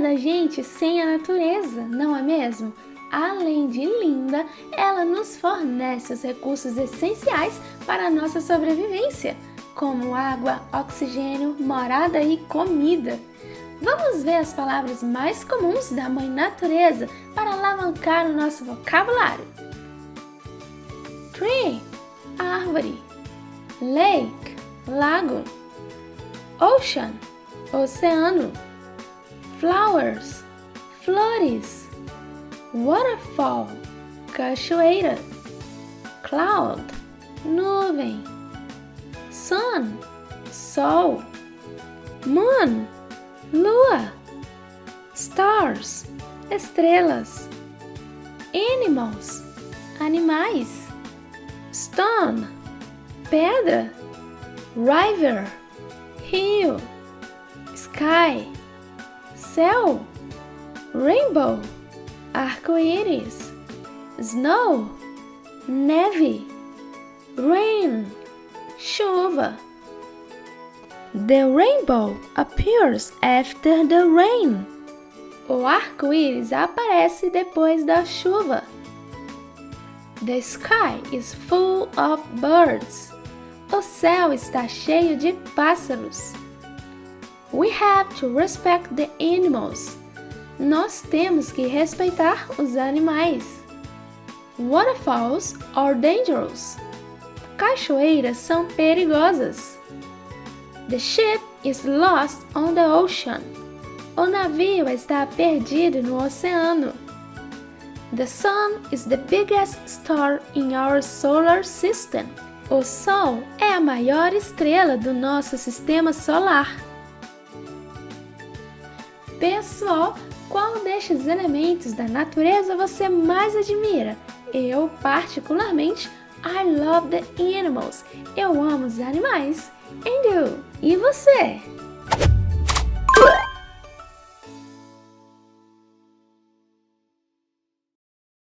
da gente sem a natureza, não é mesmo? Além de linda, ela nos fornece os recursos essenciais para a nossa sobrevivência, como água, oxigênio, morada e comida. Vamos ver as palavras mais comuns da Mãe Natureza para alavancar o nosso vocabulário. Tree, árvore. Lake, lago. Ocean, oceano. Flowers, flores. Waterfall, cachoeira. Cloud, nuvem. Sun, sol. Moon, lua. Stars, estrelas. Animals, animais. Stone, pedra. River, rio. Sky, céu. Rainbow, arco-íris. Snow, neve. Rain, chuva. The rainbow appears after the rain. O arco-íris aparece depois da chuva. The sky is full of birds. O céu está cheio de pássaros. We have to respect the animals. Nós temos que respeitar os animais. Waterfalls are dangerous. Cachoeiras são perigosas. The ship is lost on the ocean. O navio está perdido no oceano. The sun is the biggest star in our solar system. O Sol é a maior estrela do nosso sistema solar. Pessoal, qual destes elementos da natureza você mais admira? Eu, particularmente, I love the animals. Eu amo os animais. And you? E você?